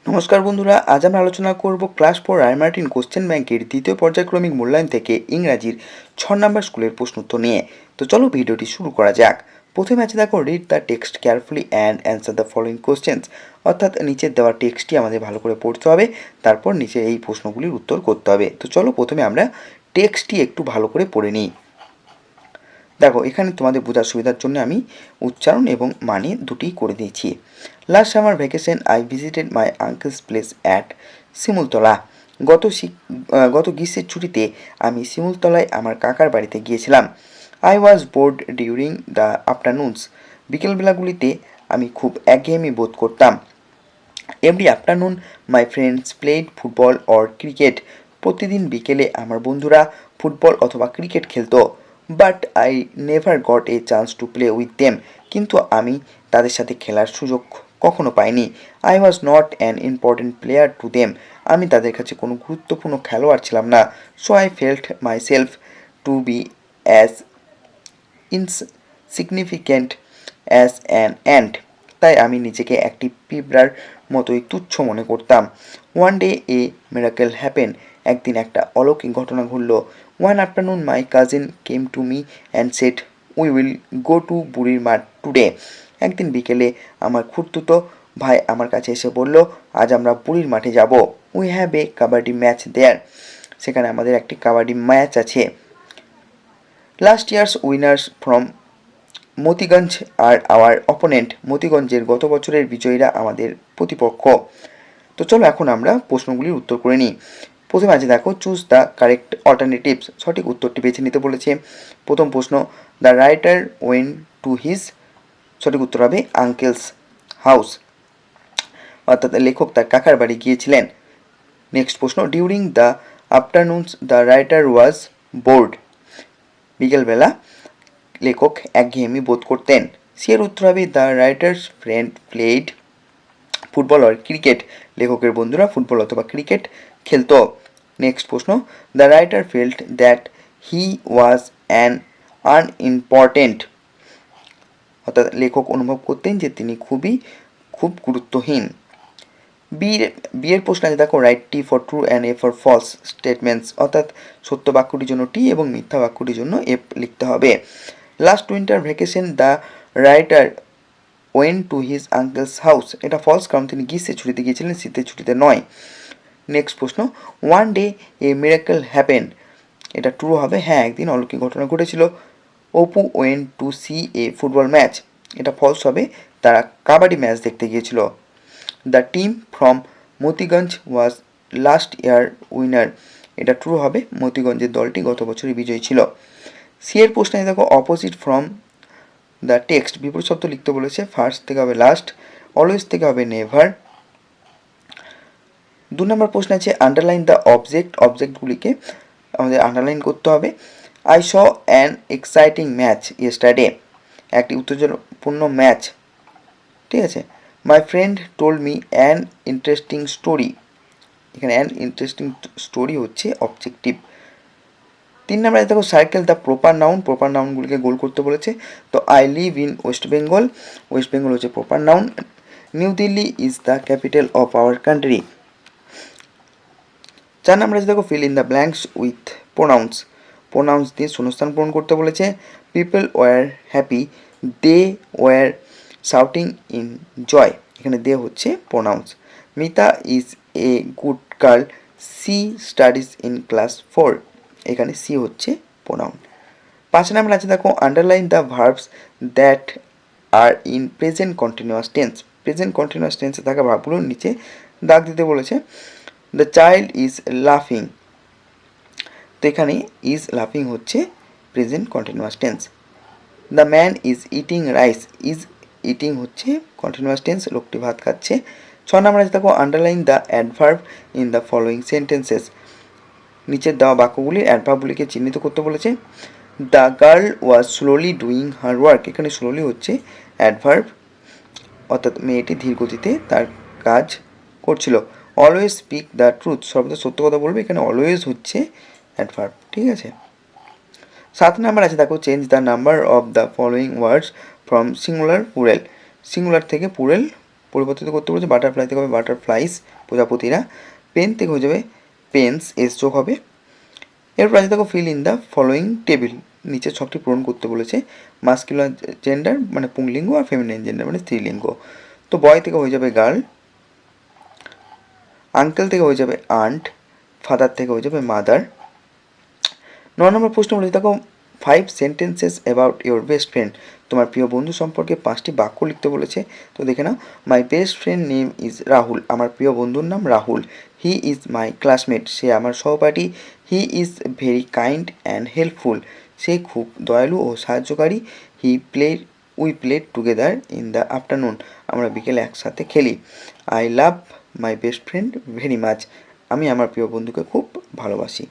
নমস্কার বন্ধুরা, আজ আমরা আলোচনা করব ক্লাস 4 রায়মার্টিন কোশ্চেন ব্যাংকের দ্বিতীয় পর্যায়ক্রমিক মূল্যায়ন থেকে ইংরাজির 6 নম্বর স্কুলের প্রশ্নোত্তর নিয়ে। তো চলো ভিডিওটি শুরু করা যাক। প্রথমে আছে দেখো, read the text carefully and answer the following questions. অর্থাৎ নিচের দেওয়া টেক্সটটি আমাদের ভালো করে পড়তে হবে, তারপর নিচে এই প্রশ্নগুলির উত্তর করতে হবে। তো চলো প্রথমে আমরা টেক্সটটি একটু ভালো করে পড়ে নিই। দেখো, এখানে তোমাদের বোঝার সুবিধার জন্য আমি উচ্চারণ এবং মানে দুটি করে দিয়েছি। Last summer vacation I visited my uncle's place at Simultala. গত গ্রীষ্মের ছুটিতে আমি শিমুলতলায় আমার কাকার বাড়িতে গিয়েছিলাম। I was bored during the afternoons. বিকেলবেলাগুলিতে আমি খুব একঘেয়েমি বোধ করতাম। Every afternoon my friends played football or cricket. প্রতিদিন বিকেলে আমার বন্ধুরা ফুটবল অথবা ক্রিকেট খেলতো। But I never got a chance to play with them. কিন্তু আমি তাদের সাথে খেলার সুযোগ কখনো পাইনি। I was not an important player to them. আমি তাদের কাছে কোনো গুরুত্বপূর্ণ খেলোয়াড় ছিলাম না। So I felt my self to B as insignificant as an ant. তাই আমি নিজেকে একটি পিঁপড়ার মতোই তুচ্ছ মনে করতাম। One day a miracle happen. একদিন একটা অলৌকিক ঘটনা ঘটল। One afternoon my cousin came to me and said we will go to বুড়ির মাঠ টুডে। একদিন বিকেলে আমার খুড়তুতো ভাই আমার কাছে এসে বলল, আজ আমরা বুড়ির মাঠে যাব। We have a kabaddi match there. সেখানে আমাদের একটি কাবাডি ম্যাচ আছে। Last years winners from Motiganj are our opponent. মতিগঞ্জের গত বছরের বিজয়ীরা আমাদের প্রতিপক্ষ। তো চলো এখন আমরা প্রশ্নগুলির উত্তর করে নিই। প্রথমে আছে দেখো, চুজ দ্য কারেক্ট অল্টারনেটিভস। সঠিক উত্তরটি বেছে নিতে বলেছে। প্রথম প্রশ্ন, the writer went to his. সঠিক উত্তর হবে আঙ্কেলস হাউস, অর্থাৎ লেখক তার কাকার বাড়ি গিয়েছিলেন। নেক্সট প্রশ্ন, during the afternoons the writer was bored. বিকেলবেলা লেখক একঘেয়েমি বোধ করতেন। সি এর উত্তর হবে the writer's friend played football আর ক্রিকেট। লেখকের বন্ধুরা ফুটবল অথবা ক্রিকেট খেলতো। নেক্সট প্রশ্ন, the writer felt that he was an unimportant. অর্থাৎ লেখক অনুভব করতেন যে তিনি খুব গুরুত্বহীন। বিয়ের প্রশ্ন আছে দেখো, write T for true and F for false statements. অর্থাৎ সত্য বাক্যটির জন্য টি এবং মিথ্যা বাক্যটির জন্য এফ লিখতে হবে। Last winter vacation the writer went to his uncle's house. এটা ফলস, কারণ তিনি গ্রীষ্মের ছুটিতে গিয়েছিলেন, শীতের ছুটিতে নয়। নেক্সট প্রশ্ন, one day a miracle happen. এটা ট্রু হবে, হ্যাঁ একদিন অলৌকিক ঘটনা ঘটেছিল। Apu went to see a football match. এটা ফলস হবে, তারা কাবাডি ম্যাচ দেখতে গিয়েছিল। The team from Motiganj was last year winner. এটা ট্রু হবে, মতিগঞ্জের দলটি গত বছরই বিজয়ী ছিল। সি এর প্রশ্নে দেখো, অপোজিট ফ্রম দ্য টেক্সট। বিপরীত শব্দ লিখতে বলেছে। ফার্স্ট থেকে হবে লাস্ট, অলওয়েজ থেকে হবে নেভার। 2 নম্বর প্রশ্ন আছে, আন্ডারলাইন দ্য অবজেক্ট। অবজেক্টগুলিকে আমাদের আন্ডারলাইন করতে হবে। I saw an exciting match yesterday. একটি উত্তেজনাপূর্ণ ম্যাচ, ঠিক আছে। My friend told me an interesting story. এখানে অ্যান ইন্টারেস্টিং স্টোরি হচ্ছে অবজেক্টিভ। 3 নম্বরে দেখো, circle the proper noun. Proper নাউনগুলিকে গোল করতে বলেছে। তো I live in West Bengal. West Bengal হচ্ছে proper noun. New Delhi is the capital of our country. 4 নম্বরে দেখো, fill in the blanks with pronouns. Pronouns দিয়ে শূন্যস্থান পূরণ করতে বলেছে। People were happy, they were shouting in joy. এখানে দে হচ্ছে pronouns. Mita is a good girl, she studies in class 4। এখানে সি হচ্ছে প্রোনাউন। 5 নম্বর আছে দেখো, underline the verbs that are in present continuous tense. Present continuous টেন্সে থাকা ভার্বগুলোর নিচে দাগ দিতে বলেছে। দ্য চাইল্ড ইজ লাফিং। তো এখানে ইজ লাফিং হচ্ছে present continuous tense. The man is eating rice. Is eating হচ্ছে কন্টিনিউয়াস টেন্স, লোকটি ভাত খাচ্ছে। 6 নম্বর আছে দেখো, underline the adverb in the following sentences. নিচের দেওয়া বাক্যগুলির অ্যাডভার্বগুলিকে চিহ্নিত করতে বলেছে। The girl was slowly doing her work. এখানে স্লোলি হচ্ছে অ্যাডভার্ব, অর্থাৎ মেয়েটি ধীর গতিতে তার কাজ করছিল। Always speak the truth. সর্বদা সত্য কথা বলবে। এখানে অলওয়েজ হচ্ছে অ্যাডভার্ব, ঠিক আছে। 7 নাম্বার আছে দেখো, change the number of the following words from singular plural. Singular থেকে প্লুরাল পরিবর্তিত করতে বলেছে। বাটারফ্লাই থেকে হবে বাটারফ্লাইস, প্রজাপতিরা। পেন থেকে হয়ে যাবে পেন্স, এস যোগ হবে। এরপর আছে দেখো fill in the following table, নিচে ছকটি পূরণ করতে বলেছে। মাস্কুলার জেন্ডার মানে পুংলিঙ্গ, আর ফেমিনাইন জেন্ডার মানে স্ত্রীলিঙ্গ। তো বয় থেকে হয়ে যাবে গার্ল, আঙ্কেল থেকে হয়ে যাবে আন্ট, ফাদার থেকে হয়ে যাবে মাদার। 9 নম্বর প্রশ্ন বলেছে দেখো 5 sentences about your best friend, তোমার প্রিয় বন্ধু সম্পর্কে 5টি বাক্য লিখতে বলেছে। তো দেখে নাও। My best friend name is Rahul, আমার প্রিয় বন্ধুর নাম Rahul. He is my classmate, সে আমার সহপাঠী। He is very kind and helpful, সে খুব দয়ালু ও সাহায্যকারী। We played together in the afternoon, আমরা বিকেলে একসাথে খেলি। I love my best friend very much, আমি আমার প্রিয় বন্ধুকে খুব ভালোবাসি।